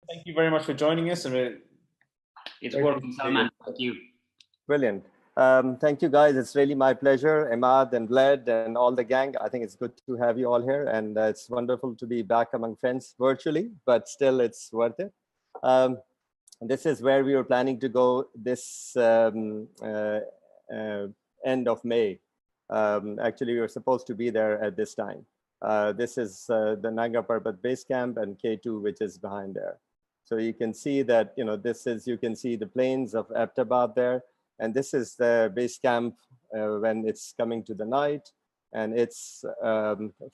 Thank you very much for joining us. It's working, Salman. Thank you. Brilliant. Thank you, guys. It's really my pleasure. Ahmad and Bled and all the gang. I think it's good to have you all here. And it's wonderful to be back among friends virtually, but still it's worth it. This is where we were planning to go this end of May. Actually, we were supposed to be there at this time. This is the Nanga Parbat base camp and K2, which is behind there. So you can see that, you can see the plains of Abbottabad there. And this is the base camp when it's coming to the night. And it's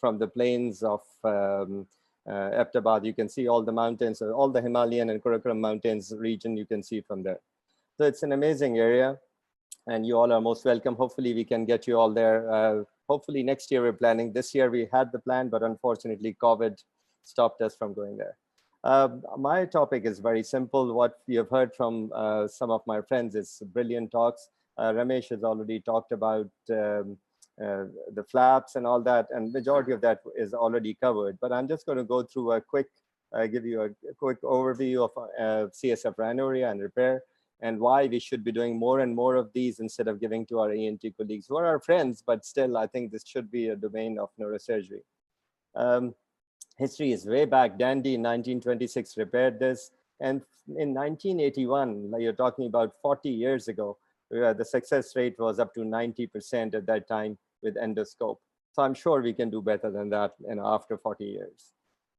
from the plains of Abbottabad. You can see all the mountains, all the Himalayan and Karakoram mountains region you can see from there. So it's an amazing area. And you all are most welcome. Hopefully we can get you all there. Hopefully next year we're planning. This year we had the plan, but unfortunately COVID stopped us from going there. My topic is very simple. What you have heard from some of my friends is brilliant talks. Ramesh has already talked about the flaps and all that, and majority of that is already covered. But I'm just going to go through a quick, give you a quick overview of CSF rhinorrhea and repair, and why we should be doing more and more of these instead of giving to our ENT colleagues who are our friends, but still I think this should be a domain of neurosurgery. History is way back. Dandy in 1926 repaired this. And in 1981, you're talking about 40 years ago, the success rate was up to 90% at that time with endoscope. So I'm sure we can do better than that after 40 years.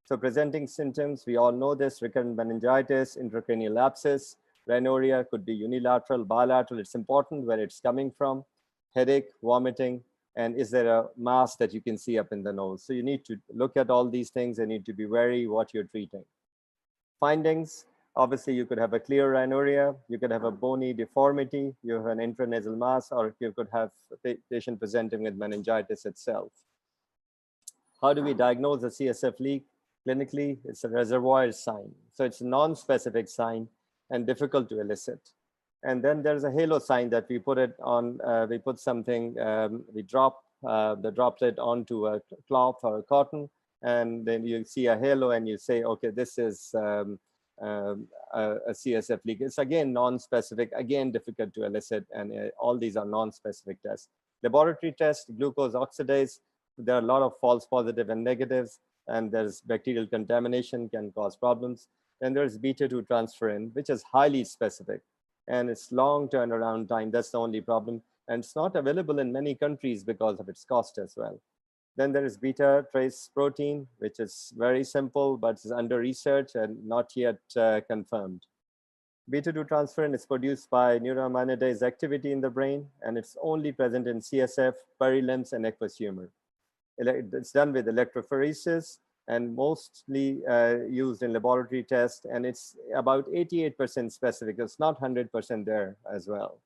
So presenting symptoms, we all know this: recurrent meningitis, intracranial abscess, rhinorrhea could be unilateral, bilateral. It's important where it's coming from, headache, vomiting, and is there a mass that you can see up in the nose? So you need to look at all these things and need to be wary what you're treating. Findings, obviously you could have a clear rhinorrhea, you could have a bony deformity, you have an intranasal mass, or you could have a patient presenting with meningitis itself. How do we diagnose a CSF leak? Clinically, it's a reservoir sign. So it's a non-specific sign and difficult to elicit. And then there's a halo sign that we put it on, we put something, we drop the droplet onto a cloth or a cotton, and then you see a halo and you say, okay, this is a CSF leak. It's again non-specific, again difficult to elicit, and all these are non-specific tests. Laboratory tests, glucose oxidase, there are a lot of false positive and negatives, and there's bacterial contamination can cause problems. And there's beta-2 transferrin, which is highly specific. And it's long turnaround time. That's the only problem. And it's not available in many countries because of its cost as well. Then there is beta trace protein, which is very simple, but is under research and not yet confirmed. Beta-2 transferrin is produced by neuraminidase activity in the brain, and it's only present in CSF, perilimbs, and aqueous humor. It's done with electrophoresis and mostly used in laboratory tests, and it's about 88% specific. It's not 100% there as well.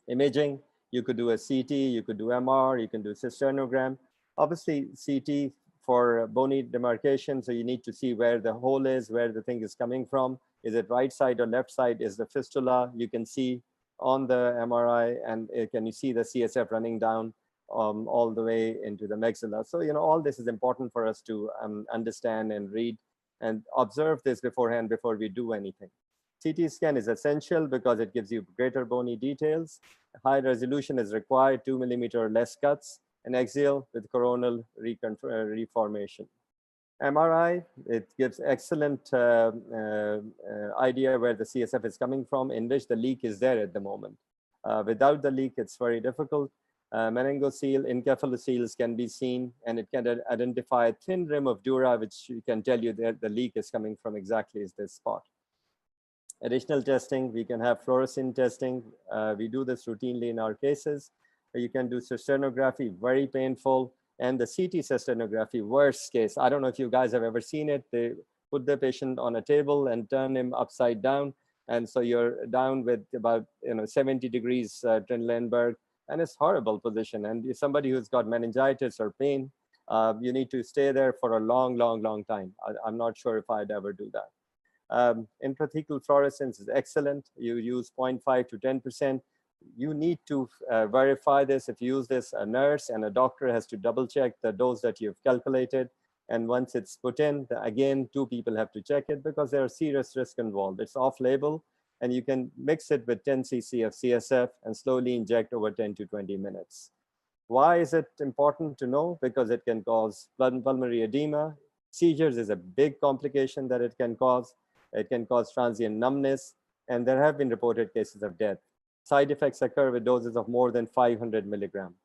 Imaging, you could do a CT, you could do MR, you can do cisternogram. Obviously, CT for bony demarcation, so you need to see where the hole is, where the thing is coming from. Is it right side or left side? Is the fistula? You can see on the MRI, and can you see the CSF running down all the way into the maxilla. So, all this is important for us to understand and read and observe this beforehand before we do anything. CT scan is essential because it gives you greater bony details. High resolution is required, 2 millimeter or less cuts, and axial with coronal reformation. MRI, it gives excellent idea where the CSF is coming from, in which the leak is there at the moment. Without the leak, it's very difficult. Meningocele, encephaloceles can be seen, and it can identify a thin rim of dura, which can tell you that the leak is coming from exactly this spot. Additional testing, we can have fluorescein testing. We do this routinely in our cases. You can do cysternography, very painful, and the CT cysternography, worst case. I don't know if you guys have ever seen it. They put the patient on a table and turn him upside down, and so you're down with about 70 degrees Trendelenburg. And it's horrible position. And if somebody who's got meningitis or pain, you need to stay there for a long, long, long time. I'm not sure if I'd ever do that. Intrathecal fluorescence is excellent. You use 0.5 to 10%. You need to verify this. If you use this, a nurse and a doctor has to double check the dose that you've calculated. And once it's put in, again, 2 people have to check it because there are serious risk involved. It's off-label, and you can mix it with 10 cc of CSF and slowly inject over 10 to 20 minutes. Why is it important to know? Because it can cause pulmonary edema. Seizures is a big complication that it can cause. It can cause transient numbness, and there have been reported cases of death. Side effects occur with doses of more than 500 milligrams.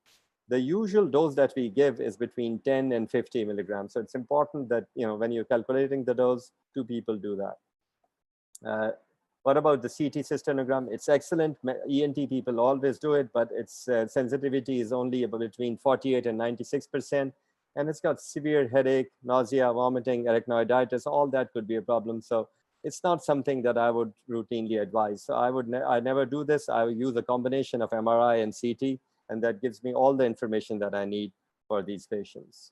The usual dose that we give is between 10 and 50 milligrams. So it's important that, when you're calculating the dose, 2 people do that. What about the CT cystanogram? It's excellent. ENT people always do it, but its sensitivity is only about between 48 and 96%. And it's got severe headache, nausea, vomiting, arachnoiditis. All that could be a problem. So it's not something that I would routinely advise. So I never do this. I would use a combination of MRI and CT, and that gives me all the information that I need for these patients.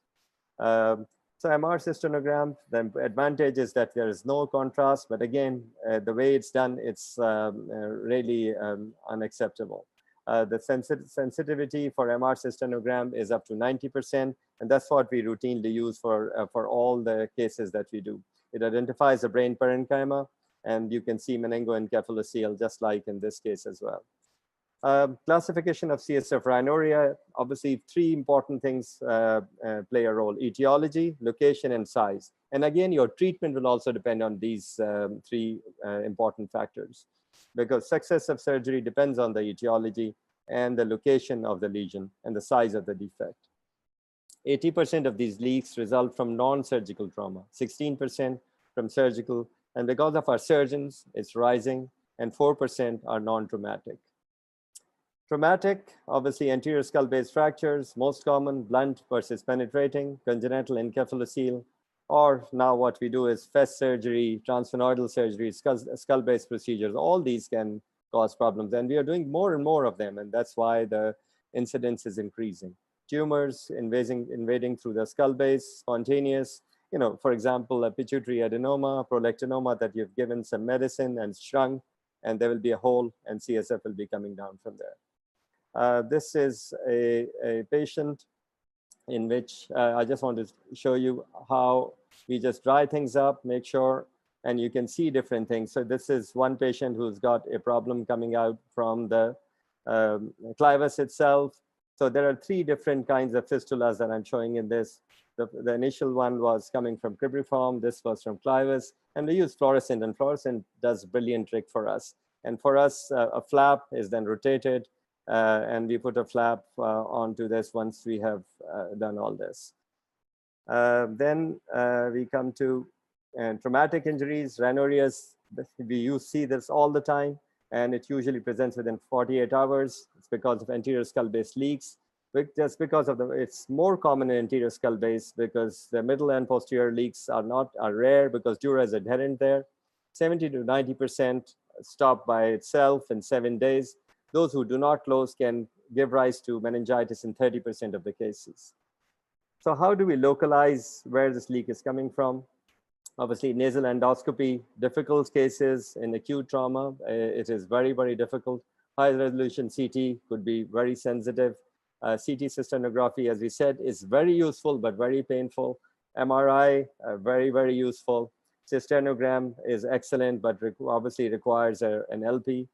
So MR cystonogram, the advantage is that there is no contrast, but again, the way it's done, it's really unacceptable. The sensitivity for MR cystonogram is up to 90%, and that's what we routinely use for all the cases that we do. It identifies the brain parenchyma, and you can see meningoencephalocele just like in this case as well. Classification of CSF rhinorrhea, obviously 3 important things play a role: etiology, location, and size. And again, your treatment will also depend on these 3 important factors, because success of surgery depends on the etiology and the location of the lesion and the size of the defect. 80% of these leaks result from non-surgical trauma, 16% from surgical, and because of our surgeons, it's rising, and 4% are non-traumatic. Traumatic, obviously anterior skull base fractures, most common blunt versus penetrating, congenital encephalocele, or now what we do is FES surgery, transsphenoidal surgery, skull base procedures. All these can cause problems, and we are doing more and more of them, and that's why the incidence is increasing. Tumors invading through the skull base, spontaneous, for example, a pituitary adenoma, prolectinoma that you've given some medicine and shrunk, and there will be a hole and CSF will be coming down from there. This is a patient in which I just want to show you how we just dry things up, make sure, and you can see different things. So this is one patient who's got a problem coming out from the clivus itself. So there are 3 different kinds of fistulas that I'm showing in this. The initial one was coming from cribriform. This was from clivus, and we use fluorescent, and fluorescent does a brilliant trick for us. And for us, a flap is then rotated, and we put a flap onto this once we have done all this. Then we come to traumatic injuries, rhinorrheas. We see this all the time, and it usually presents within 48 hours. It's because of anterior skull base leaks. Just because of it's more common in anterior skull base because the middle and posterior leaks are rare because dura is adherent there. 70 to 90% stop by itself in 7 days. Those who do not close can give rise to meningitis in 30% of the cases. So how do we localize where this leak is coming from? Obviously, nasal endoscopy, difficult cases in acute trauma, it is very, very difficult. High resolution CT could be very sensitive. CT cysternography, as we said, is very useful, but very painful. MRI, very, very useful. Cysternogram is excellent, but obviously requires an LP.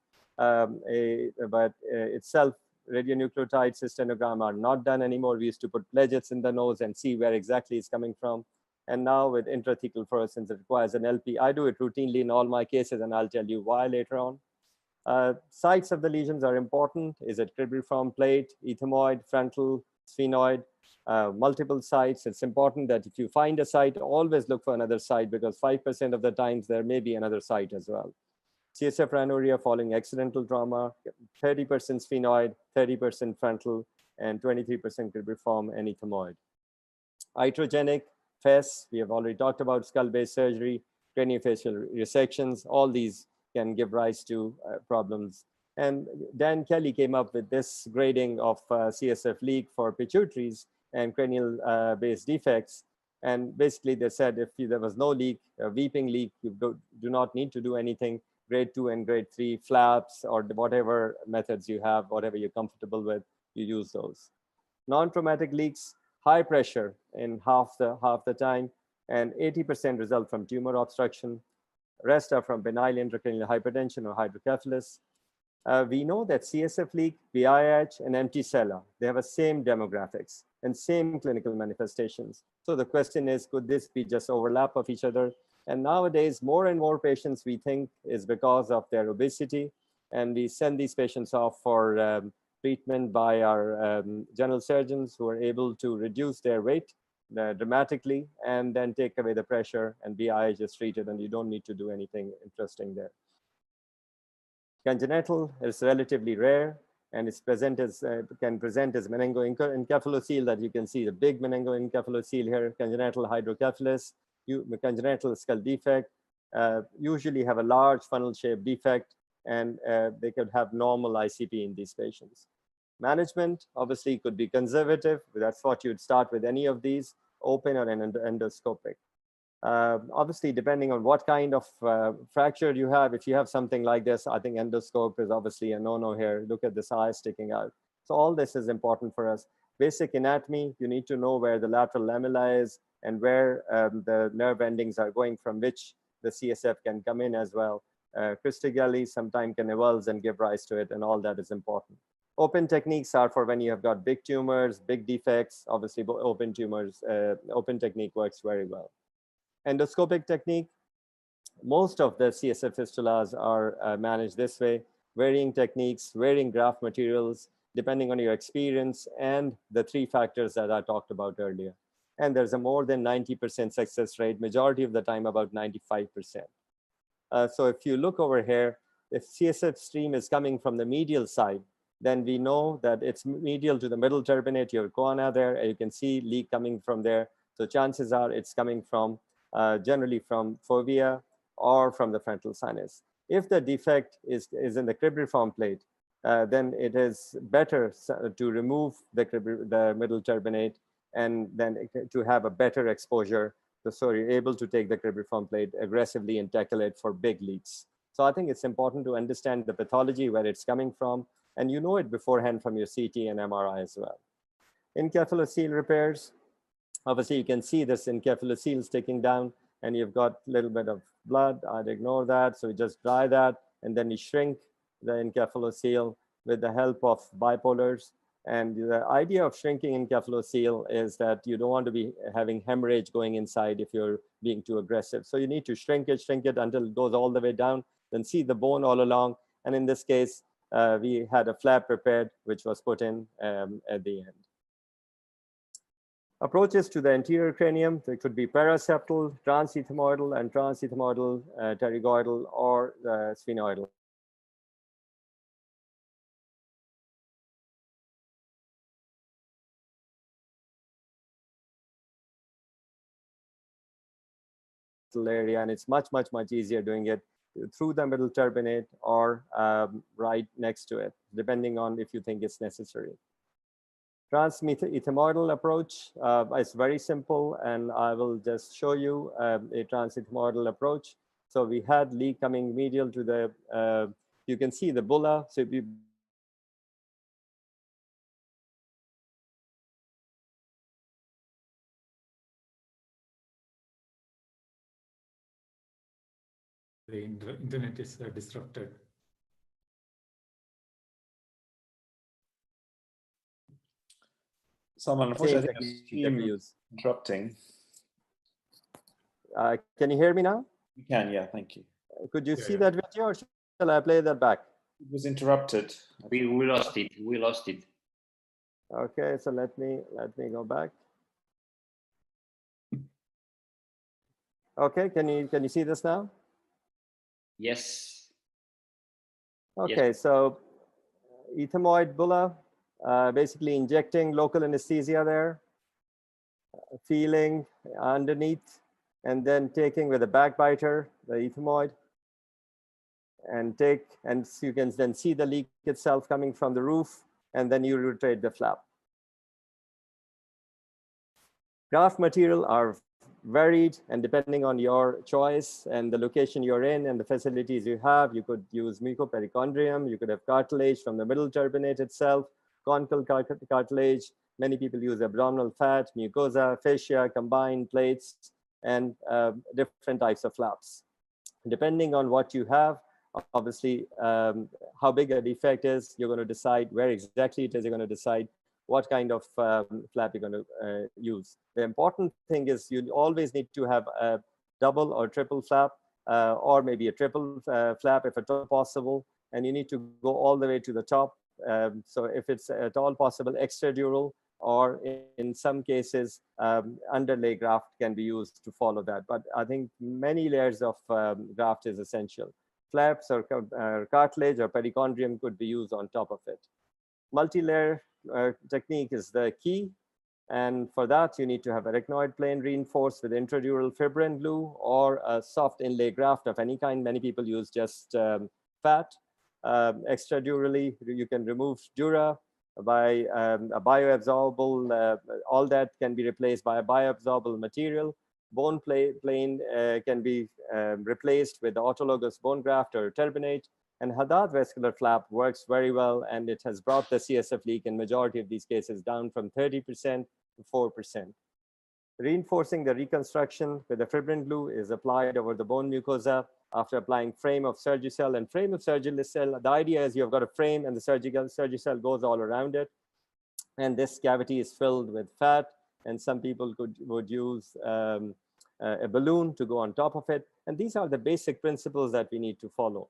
Itself, radionucleotide cysternogram are not done anymore. We used to put pledgets in the nose and see where exactly it's coming from. And now with intrathecal fluorescence, it requires an LP. I do it routinely in all my cases, and I'll tell you why later on. Sites of the lesions are important. Is it cribriform plate, ethmoid, frontal, sphenoid, multiple sites? It's important that if you find a site, always look for another site because 5% of the times there may be another site as well. CSF rhinorrhea following accidental trauma, 30% sphenoid, 30% frontal, and 23% cribriform and ethmoid. Iatrogenic, FES, we have already talked about skull base surgery, craniofacial resections, all these can give rise to problems. And Dan Kelly came up with this grading of CSF leak for pituitaries and cranial base defects. And basically they said if there was no leak, a weeping leak, you do not need to do anything. Grade 2 and grade 3 flaps or whatever methods you have, whatever you're comfortable with, you use those. Non-traumatic leaks, high pressure in half the time, and 80% result from tumor obstruction. Rest are from benign intracranial hypertension or hydrocephalus. We know that CSF leak, BIH, and MT-SELA, they have the same demographics and same clinical manifestations. So the question is, could this be just overlap of each other? And nowadays, more and more patients we think is because of their obesity, and we send these patients off for treatment by our general surgeons who are able to reduce their weight dramatically and then take away the pressure, and BIH is treated, and you don't need to do anything interesting there. Congenital is relatively rare, and it's present as can present as meningoencephalocele, that you can see the big meningoencephalocele here, congenital hydrocephalus, congenital skull defect, usually have a large funnel-shaped defect, and they could have normal ICP in these patients. Management obviously could be conservative. That's what you'd start with any of these, open or endoscopic. Obviously, depending on what kind of fracture you have, if you have something like this, I think endoscope is obviously a no-no here. Look at this eye sticking out. So all this is important for us. Basic anatomy, you need to know where the lateral lamella is and where the nerve endings are going from which the CSF can come in as well. Cristogali sometimes can evolve and give rise to it, and all that is important. Open techniques are for when you have got big tumors, big defects. Obviously, open tumors, open technique works very well. Endoscopic technique, most of the CSF fistulas are managed this way, varying techniques, varying graft materials, depending on your experience and the 3 factors that I talked about earlier. And there's a more than 90% success rate, majority of the time about 95%. So if you look over here, if CSF stream is coming from the medial side, then we know that it's medial to the middle turbinate, your choana there, and you can see leak coming from there. So chances are it's coming from generally from fovea or from the frontal sinus. If the defect is in the cribriform plate, then it is better to remove the middle turbinate and then to have a better exposure, so you're able to take the cribriform plate aggressively and tackle it for big leaks. So I think it's important to understand the pathology, where it's coming from, and you know it beforehand from your CT and MRI as well. Encephalocele repairs, obviously you can see this encephalocele sticking down, and you've got a little bit of blood. I'd ignore that, so you just dry that, and then you shrink the encephalocele with the help of bipolars. And the idea of shrinking encephalocele is that you don't want to be having hemorrhage going inside if you're being too aggressive. So you need to shrink it until it goes all the way down, then see the bone all along. And in this case, we had a flap prepared, which was put in at the end. Approaches to the anterior cranium, they could be paraseptal, transethmoidal, and transethmoidal, pterygoidal, or sphenoidal. Area, and it's much easier doing it through the middle turbinate or right next to it, depending on if you think it's necessary. Transethmoidal approach is very simple, and I will just show you a transethmoidal approach. So we had leak coming medial to the, you can see the bulla. So if you the internet is disrupted. Salman, unfortunately, interrupting. Can you hear me now? You can, yeah, thank you. Could you see that video, or shall I play that back? It was interrupted. We lost it. We lost it. Okay, so let me go back. Okay, can you see this now? Yes. Okay, yes. So ethmoid bulla, basically injecting local anesthesia there, feeling underneath, and then taking with a backbiter the ethmoid, and you can then see the leak itself coming from the roof, and then you rotate the flap. Graft material are varied, and depending on your choice and the location you're in and the facilities you have, you could use mucoperichondrium, you could have cartilage from the middle turbinate itself, conical cartilage, Many people use abdominal fat, mucosa, fascia, combined plates, and different types of flaps. Depending on what you have, obviously, how big a defect is, you're going to decide where exactly it is, you're going to decide what kind of flap you're going to use. The important thing is you always need to have a double or triple flap, or maybe a triple flap if at all possible, and you need to go all the way to the top. So if it's at all possible, extradural, or in some cases, underlay graft can be used to follow that. But I think many layers of graft is essential. Flaps or cartilage or perichondrium could be used on top of it. Multi-layer technique is the key. And for that, you need to have arachnoid plane reinforced with intradural fibrin glue or a soft inlay graft of any kind. Many people use just fat. Extradurally, you can remove dura by a bioabsorbable, all that can be replaced by a bioabsorbable material. Bone plane can be replaced with the autologous bone graft or turbinate. And Haddad vascular flap works very well, and it has brought the CSF leak in majority of these cases down from 30% to 4%. Reinforcing the reconstruction with the fibrin glue is applied over the bone mucosa after applying frame of Surgicel. And frame of Surgicel, the idea is you've got a frame and the Surgicel goes all around it. And this cavity is filled with fat. And some people would use a balloon to go on top of it. And these are the basic principles that we need to follow.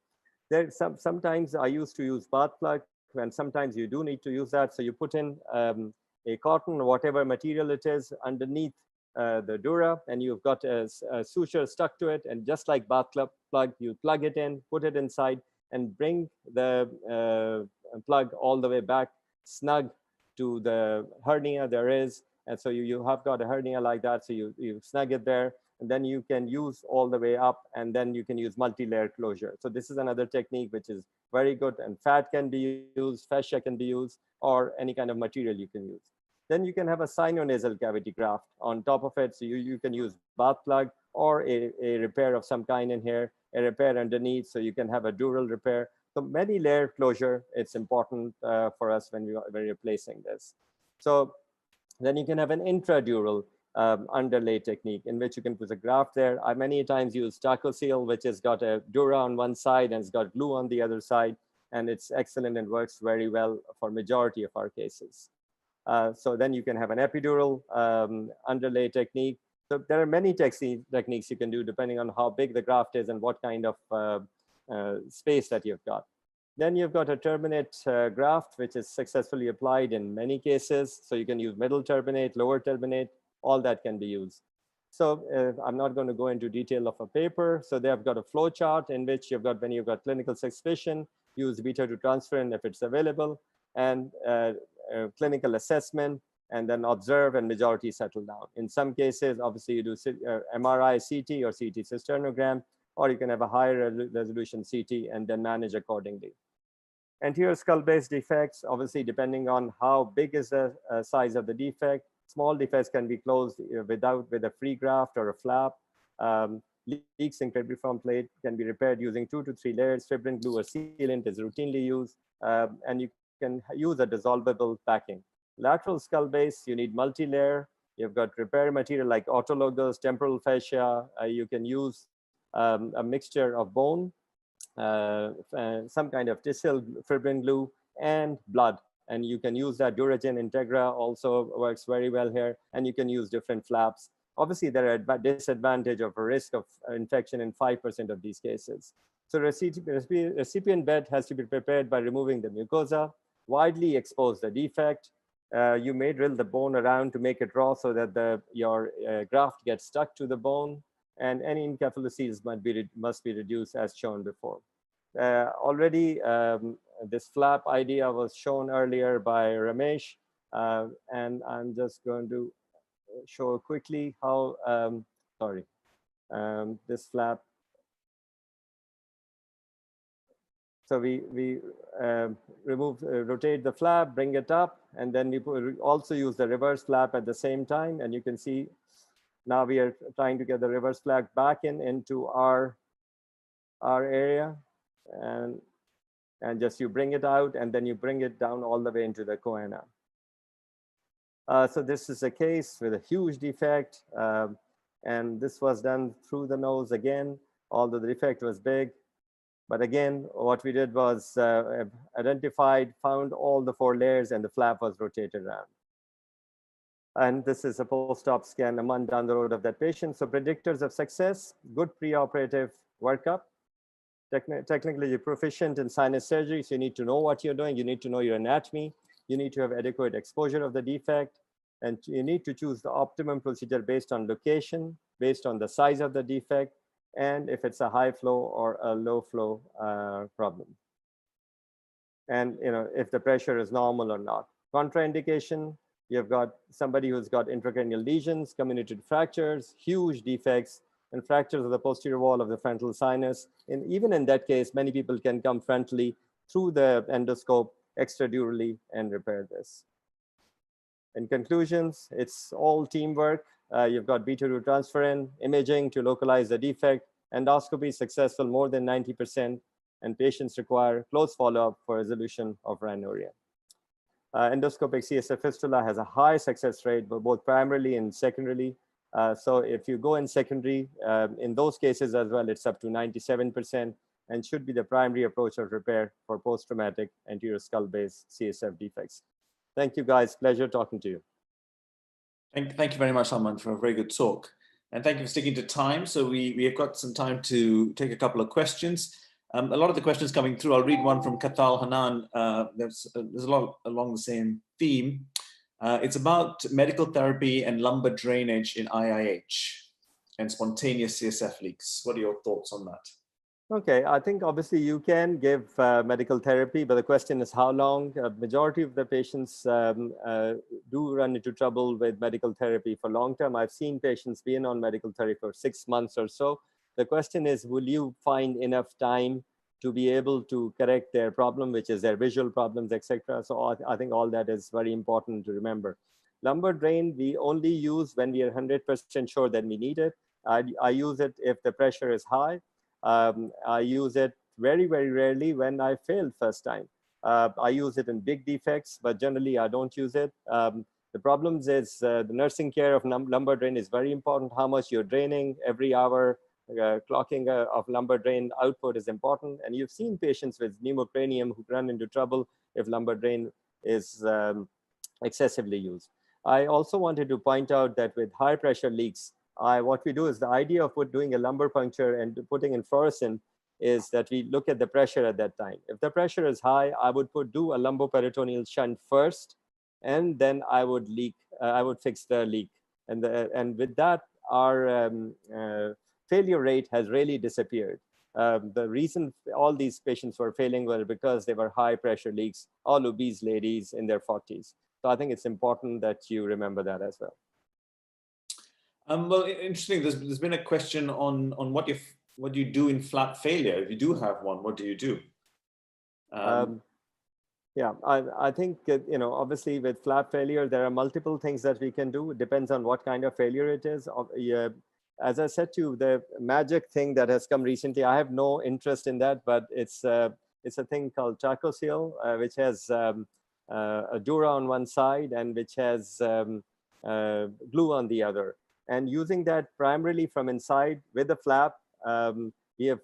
Sometimes I used to use bath plug, and sometimes you do need to use that. So you put in a cotton or whatever material it is underneath the dura, and you've got a suture stuck to it. And just like bath plug, you plug it in, put it inside, and bring the plug all the way back, snug to the hernia there is. And so you have got a hernia like that. So you snug it there. And then you can use all the way up, and then you can use multi-layer closure. So this is another technique which is very good, and fat can be used, fascia can be used, or any kind of material you can use. Then you can have a sinonasal cavity graft on top of it. So you can use bath plug or a repair of some kind in here, a repair underneath, so you can have a dural repair. So many layer closure, it's important for us when we're replacing this. So then you can have an intradural underlay technique in which you can put a graft there. I many times use Tacoseal, which has got a dura on one side and it's got glue on the other side, and it's excellent and works very well for majority of our cases. So then you can have an epidural underlay technique. So there are many techniques you can do depending on how big the graft is and what kind of space that you've got. Then you've got a turbinate graft, which is successfully applied in many cases. So you can use middle turbinate, lower turbinate, all that can be used. So I'm not going to go into detail of a paper. So they have got a flow chart in which you've got, when you've got clinical suspicion, use beta-2-transferrin if it's available, and clinical assessment, and then observe and majority settle down. In some cases, obviously you do MRI, CT, or CT cysternogram, or you can have a higher resolution CT and then manage accordingly. Anterior skull base defects, obviously depending on how big is the size of the defect. Small defects can be closed with a free graft or a flap. Leaks in cribriform plate can be repaired using 2 to 3 layers. Fibrin glue or sealant is routinely used, and you can use a dissolvable packing. Lateral skull base, you need multi-layer. You've got repair material like autologous, temporal fascia. You can use a mixture of bone, some kind of tissue fibrin glue, and blood. And you can use that. Duragen Integra also works very well here. And you can use different flaps. Obviously, there are disadvantage of a risk of infection in 5% of these cases. So recipient bed has to be prepared by removing the mucosa, widely expose the defect. You may drill the bone around to make it raw so that your graft gets stuck to the bone, and any encephaloceles must be reduced as shown before. Already, this flap idea was shown earlier by Ramesh, and I'm just going to show quickly how, this flap. So we rotate the flap, bring it up, and then we also use the reverse flap at the same time. And you can see now we are trying to get the reverse flap back into our area, and just you bring it out, and then you bring it down all the way into the choana. So this is a case with a huge defect, and this was done through the nose again, although the defect was big. But again, what we did was identified, found all the 4 layers, and the flap was rotated around. And this is a post-op scan a month down the road of that patient. So predictors of success: good preoperative workup. Technically, you're proficient in sinus surgery, so you need to know what you're doing. You need to know your anatomy. You need to have adequate exposure of the defect. And you need to choose the optimum procedure based on location, based on the size of the defect, and if it's a high flow or a low flow problem. And if the pressure is normal or not. Contraindication: you've got somebody who's got intracranial lesions, comminuted fractures, huge defects, and fractures of the posterior wall of the frontal sinus. And even in that case, many people can come frontally through the endoscope extradurally and repair this. In conclusions, it's all teamwork. You've got beta-2 transferrin, imaging to localize the defect, endoscopy successful more than 90%, and patients require close follow-up for resolution of rhinorrhea. Endoscopic CSF fistula has a high success rate, but both primarily and secondarily. So if you go in secondary, in those cases as well, it's up to 97% and should be the primary approach of repair for post-traumatic anterior skull-based CSF defects. Thank you, guys. Pleasure talking to you. Thank you very much, Salman, for a very good talk. And thank you for sticking to time. So we have got some time to take a couple of questions. A lot of the questions coming through, I'll read one from Katal Hanan. There's a lot along the same theme. It's about medical therapy and lumbar drainage in IIH and spontaneous CSF leaks. What are your thoughts on that? Okay, I think obviously you can give medical therapy, but the question is how long. Majority of the patients do run into trouble with medical therapy for long term. I've seen patients being on medical therapy for 6 months or so. The question is, will you find enough time to be able to correct their problem, which is their visual problems, etc. So I think all that is very important to remember. Lumbar drain, we only use when we are 100% sure that we need it. I use it if the pressure is high. I use it very, very rarely when I failed first time. I use it in big defects, but generally I don't use it. The problems is the nursing care of lumbar drain is very important. How much you're draining every hour, clocking of lumbar drain output is important. And you've seen patients with pneumocranium who run into trouble if lumbar drain is excessively used. I also wanted to point out that with high pressure leaks, what we do is the idea of doing a lumbar puncture and putting in fluorescent is that we look at the pressure at that time. If the pressure is high, I would do a lumboperitoneal shunt first, and then I would fix the leak. And with that, our failure rate has really disappeared. The reason all these patients were failing were because they were high pressure leaks, all obese ladies in their 40s. So I think it's important that you remember that as well. Well, interesting. There's been a question on what do you do in flap failure? If you do have one, what do you do? Yeah, I think, obviously with flap failure, there are multiple things that we can do. It depends on what kind of failure it is. As I said to you, the magic thing that has come recently, I have no interest in that, but it's a thing called Tacosil, which has a dura on one side and which has glue on the other. And using that primarily from inside with the flap, we have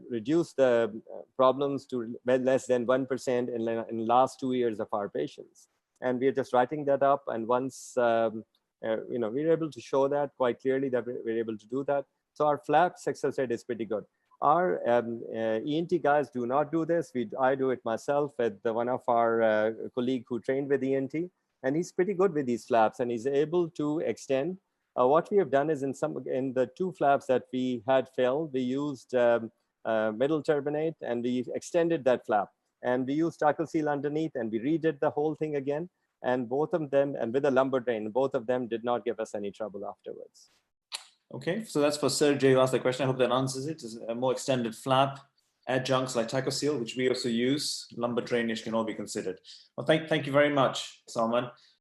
reduced the problems to less than 1% in the last 2 years of our patients. And we are just writing that up. And once, we're able to show that quite clearly that we're able to do that. So our flap success rate is pretty good. Our ENT guys do not do this. I do it myself with one of our colleague who trained with ENT. And he's pretty good with these flaps and he's able to extend. What we have done is in the 2 flaps that we had failed, we used middle turbinate and we extended that flap. And we used Tacosil underneath and we redid the whole thing again. And both of them, and with a lumbar drain, both of them did not give us any trouble afterwards. Okay, so that's for Sergey who asked the question. I hope that answers it. Is a more extended flap, adjuncts like Tacosil, which we also use, lumbar drainage can all be considered. Well, thank you very much, Salman.